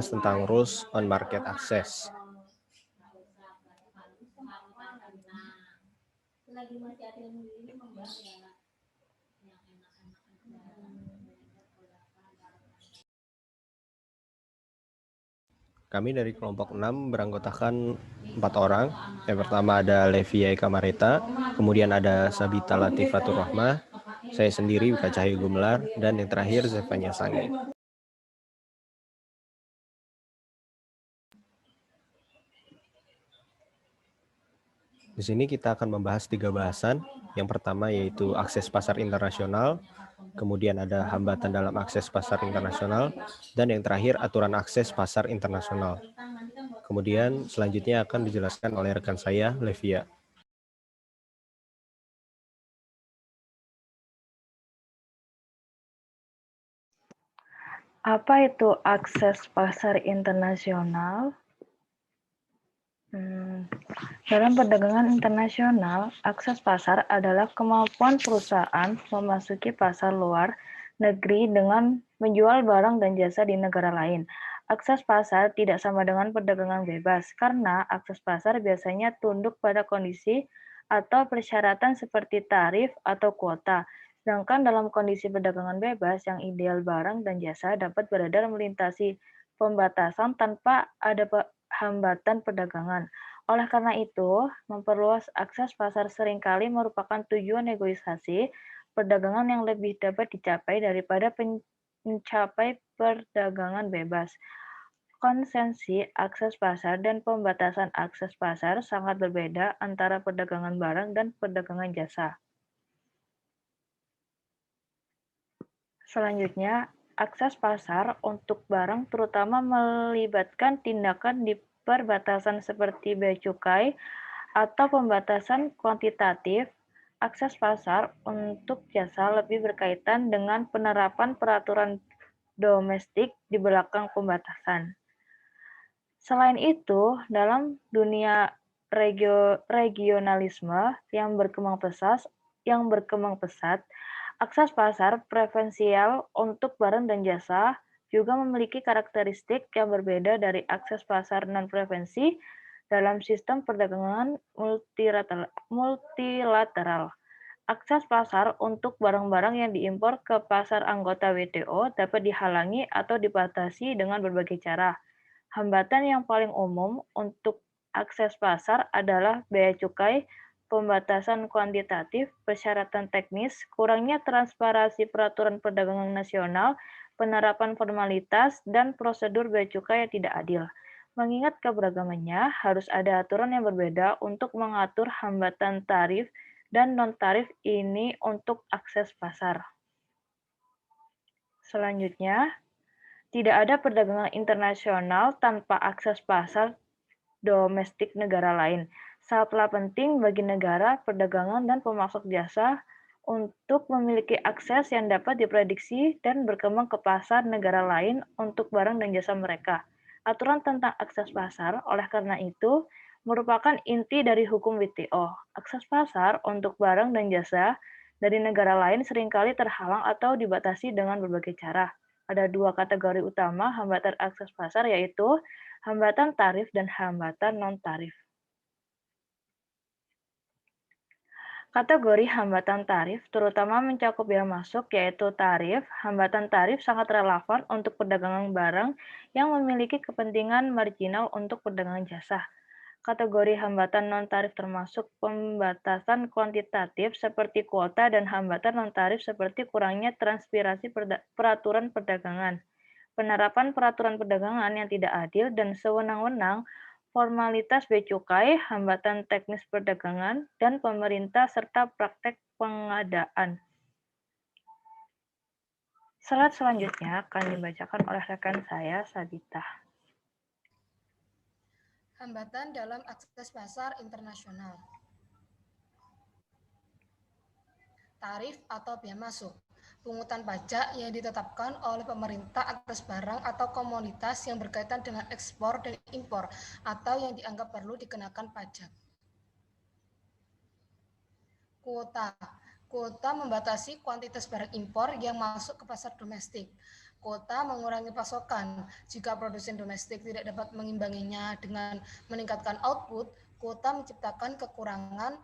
tentang Rules on Market Access. Kami dari kelompok 6 beranggotakan 4 orang. Yang pertama ada Levia Eka Mareta, kemudian ada Sabita Latifatur Rahmah, saya sendiri Wika Cahyo Gumelar, dan yang terakhir Zevanya Sangi. Di sini kita akan membahas 3 bahasan. Yang pertama yaitu akses pasar internasional, kemudian ada hambatan dalam akses pasar internasional, dan yang terakhir aturan akses pasar internasional. Kemudian selanjutnya akan dijelaskan oleh rekan saya, Levia. Apa itu akses pasar internasional? Dalam perdagangan internasional, akses pasar adalah kemampuan perusahaan memasuki pasar luar negeri dengan menjual barang dan jasa di negara lain. Akses pasar tidak sama dengan perdagangan bebas, karena akses pasar biasanya tunduk pada kondisi atau persyaratan seperti tarif atau kuota. Sedangkan dalam kondisi perdagangan bebas, yang ideal barang dan jasa dapat beredar melintasi pembatasan tanpa ada hambatan perdagangan. Oleh karena itu, memperluas akses pasar seringkali merupakan tujuan negosiasi perdagangan yang lebih dapat dicapai daripada mencapai perdagangan bebas. Konsensi akses pasar dan pembatasan akses pasar sangat berbeda antara perdagangan barang dan perdagangan jasa. Selanjutnya, akses pasar untuk barang terutama melibatkan tindakan di perbatasan seperti bea cukai atau pembatasan kuantitatif. Akses pasar untuk jasa lebih berkaitan dengan penerapan peraturan domestik di belakang pembatasan. Selain itu, dalam dunia regionalisme yang berkembang pesat, akses pasar preferensial untuk barang dan jasa juga memiliki karakteristik yang berbeda dari akses pasar non-preferensi dalam sistem perdagangan multilateral. Akses pasar untuk barang-barang yang diimpor ke pasar anggota WTO dapat dihalangi atau dibatasi dengan berbagai cara. Hambatan yang paling umum untuk akses pasar adalah bea cukai, pembatasan kuantitatif, persyaratan teknis, kurangnya transparansi peraturan perdagangan nasional, penerapan formalitas, dan prosedur bea cukai yang tidak adil. Mengingat keberagamannya, harus ada aturan yang berbeda untuk mengatur hambatan tarif dan non-tarif ini untuk akses pasar. Selanjutnya, tidak ada perdagangan internasional tanpa akses pasar domestik negara lain. Sangatlah penting bagi negara, perdagangan, dan pemasok jasa untuk memiliki akses yang dapat diprediksi dan berkembang ke pasar negara lain untuk barang dan jasa mereka. Aturan tentang akses pasar, oleh karena itu, merupakan inti dari hukum WTO. Akses pasar untuk barang dan jasa dari negara lain seringkali terhalang atau dibatasi dengan berbagai cara. Ada 2 kategori utama hambatan akses pasar, yaitu hambatan tarif dan hambatan non-tarif. Kategori hambatan tarif terutama mencakup bea masuk, yaitu tarif. Hambatan tarif sangat relevan untuk perdagangan barang yang memiliki kepentingan marginal untuk perdagangan jasa. Kategori hambatan non-tarif termasuk pembatasan kuantitatif seperti kuota dan hambatan non-tarif seperti kurangnya transparansi peraturan perdagangan, penerapan peraturan perdagangan yang tidak adil dan sewenang-wenang, formalitas bea cukai, hambatan teknis perdagangan, dan pemerintah serta praktek pengadaan. Slide selanjutnya akan dibacakan oleh rekan saya, Sabita. Hambatan dalam akses pasar internasional. Tarif atau bea masuk. Pungutan pajak yang ditetapkan oleh pemerintah atas barang atau komoditas yang berkaitan dengan ekspor dan impor atau yang dianggap perlu dikenakan pajak. Kuota. Kuota membatasi kuantitas barang impor yang masuk ke pasar domestik. Quota mengurangi pasokan. Jika produsen domestik tidak dapat mengimbanginya dengan meningkatkan output, quota menciptakan kekurangan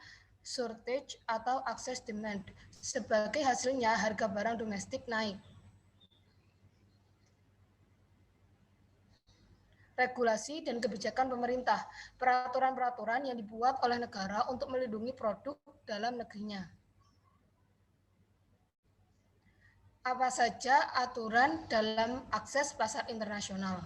shortage atau access demand. Sebagai hasilnya, harga barang domestik naik. Regulasi dan kebijakan pemerintah, peraturan-peraturan yang dibuat oleh negara untuk melindungi produk dalam negerinya. Apa saja aturan dalam akses pasar internasional?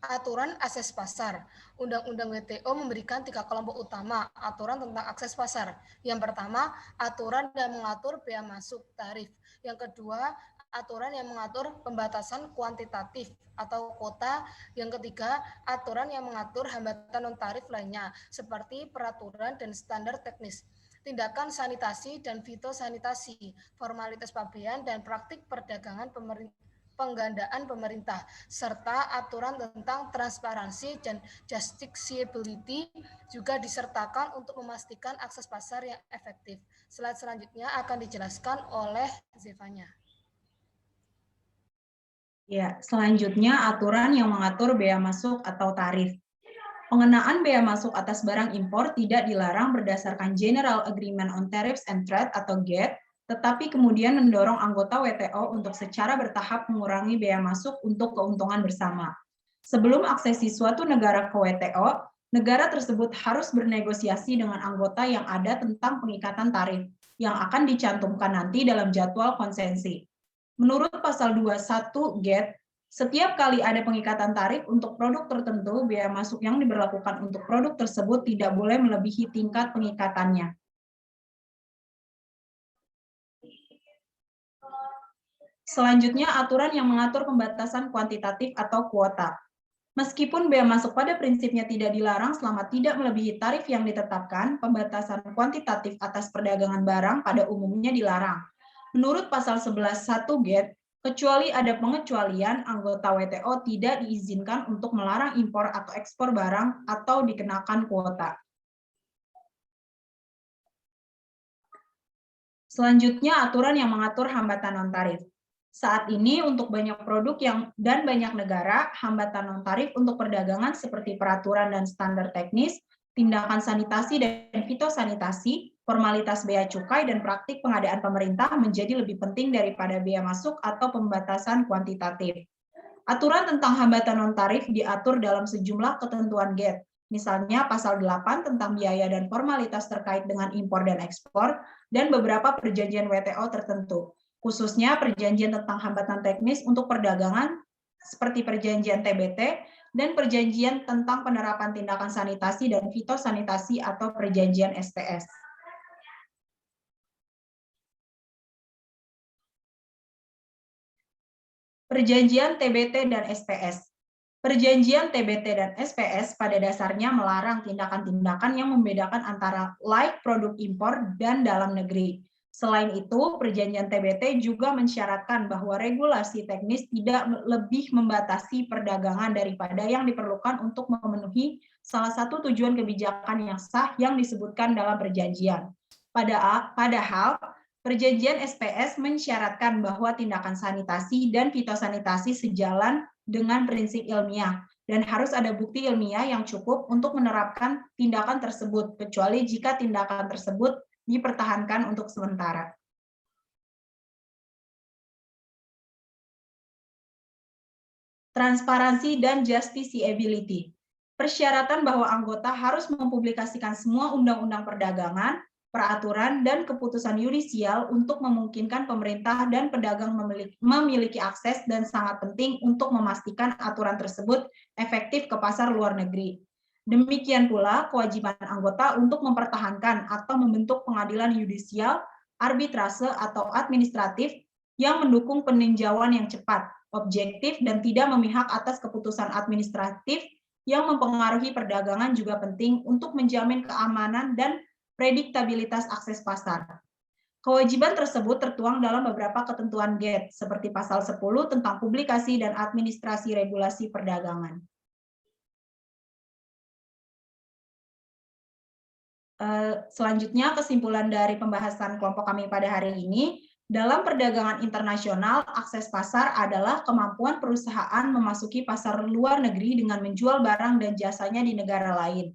Aturan akses pasar. Undang-Undang WTO memberikan 3 kelompok utama aturan tentang akses pasar. Yang pertama, aturan yang mengatur bea masuk tarif. Yang kedua, aturan yang mengatur pembatasan kuantitatif atau kuota. Yang ketiga, aturan yang mengatur hambatan non-tarif lainnya, seperti peraturan dan standar teknis. Tindakan sanitasi dan fitosanitasi, formalitas pabean dan praktik perdagangan penggandaan pemerintah, serta aturan tentang transparansi dan justiciability juga disertakan untuk memastikan akses pasar yang efektif. Slide selanjutnya akan dijelaskan oleh Zevanya. Ya, selanjutnya aturan yang mengatur bea masuk atau tarif. Pengenaan bea masuk atas barang impor tidak dilarang berdasarkan General Agreement on Tariffs and Trade atau GATT, tetapi kemudian mendorong anggota WTO untuk secara bertahap mengurangi bea masuk untuk keuntungan bersama. Sebelum aksesi suatu negara ke WTO, negara tersebut harus bernegosiasi dengan anggota yang ada tentang pengikatan tarif yang akan dicantumkan nanti dalam jadwal konsensi. Menurut pasal 21 GATT, setiap kali ada pengikatan tarif untuk produk tertentu, bea masuk yang diberlakukan untuk produk tersebut tidak boleh melebihi tingkat pengikatannya. Selanjutnya, aturan yang mengatur pembatasan kuantitatif atau kuota. Meskipun bea masuk pada prinsipnya tidak dilarang selama tidak melebihi tarif yang ditetapkan, pembatasan kuantitatif atas perdagangan barang pada umumnya dilarang. Menurut pasal 11.1 GATT, kecuali ada pengecualian, anggota WTO tidak diizinkan untuk melarang impor atau ekspor barang atau dikenakan kuota. Selanjutnya, aturan yang mengatur hambatan non-tarif. Saat ini, untuk banyak produk dan banyak negara, hambatan non-tarif untuk perdagangan seperti peraturan dan standar teknis, tindakan sanitasi dan fitosanitasi, formalitas bea cukai, dan praktik pengadaan pemerintah menjadi lebih penting daripada bea masuk atau pembatasan kuantitatif. Aturan tentang hambatan non-tarif diatur dalam sejumlah ketentuan GATT, misalnya pasal 8 tentang biaya dan formalitas terkait dengan impor dan ekspor, dan beberapa perjanjian WTO tertentu, khususnya perjanjian tentang hambatan teknis untuk perdagangan seperti perjanjian TBT dan perjanjian tentang penerapan tindakan sanitasi dan fitosanitasi atau perjanjian SPS. Perjanjian TBT dan SPS. Perjanjian TBT dan SPS pada dasarnya melarang tindakan-tindakan yang membedakan antara like produk impor dan dalam negeri. Selain itu, perjanjian TBT juga mensyaratkan bahwa regulasi teknis tidak lebih membatasi perdagangan daripada yang diperlukan untuk memenuhi salah satu tujuan kebijakan yang sah yang disebutkan dalam perjanjian. Padahal, perjanjian SPS mensyaratkan bahwa tindakan sanitasi dan fitosanitasi sejalan dengan prinsip ilmiah dan harus ada bukti ilmiah yang cukup untuk menerapkan tindakan tersebut, kecuali jika tindakan tersebut dipertahankan untuk sementara. Transparansi dan justiciability. Persyaratan bahwa anggota harus mempublikasikan semua undang-undang perdagangan, peraturan, dan keputusan yudisial untuk memungkinkan pemerintah dan pedagang memiliki akses dan sangat penting untuk memastikan aturan tersebut efektif ke pasar luar negeri. Demikian pula kewajiban anggota untuk mempertahankan atau membentuk pengadilan yudisial, arbitrase, atau administratif yang mendukung peninjauan yang cepat, objektif, dan tidak memihak atas keputusan administratif yang mempengaruhi perdagangan juga penting untuk menjamin keamanan dan prediktabilitas akses pasar. Kewajiban tersebut tertuang dalam beberapa ketentuan GATT, seperti pasal 10 tentang publikasi dan administrasi regulasi perdagangan. Selanjutnya, kesimpulan dari pembahasan kelompok kami pada hari ini, Dalam perdagangan internasional, akses pasar adalah kemampuan perusahaan memasuki pasar luar negeri dengan menjual barang dan jasanya di negara lain.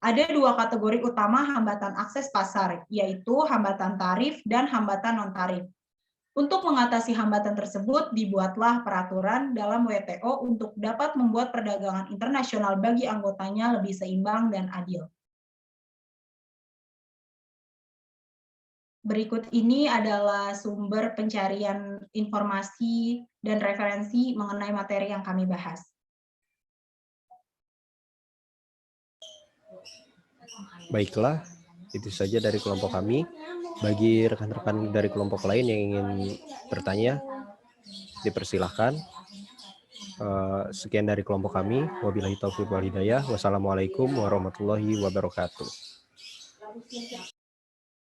Ada dua kategori utama hambatan akses pasar, yaitu hambatan tarif dan hambatan non-tarif. Untuk mengatasi hambatan tersebut, dibuatlah peraturan dalam WTO untuk dapat membuat perdagangan internasional bagi anggotanya lebih seimbang dan adil. Berikut ini adalah sumber pencarian informasi dan referensi mengenai materi yang kami bahas. Baiklah, itu saja dari kelompok kami. Bagi rekan-rekan dari kelompok lain yang ingin bertanya, dipersilahkan. Sekian dari kelompok kami. Wabillahi taufiq wal hidayah. Wassalamualaikum warahmatullahi wabarakatuh.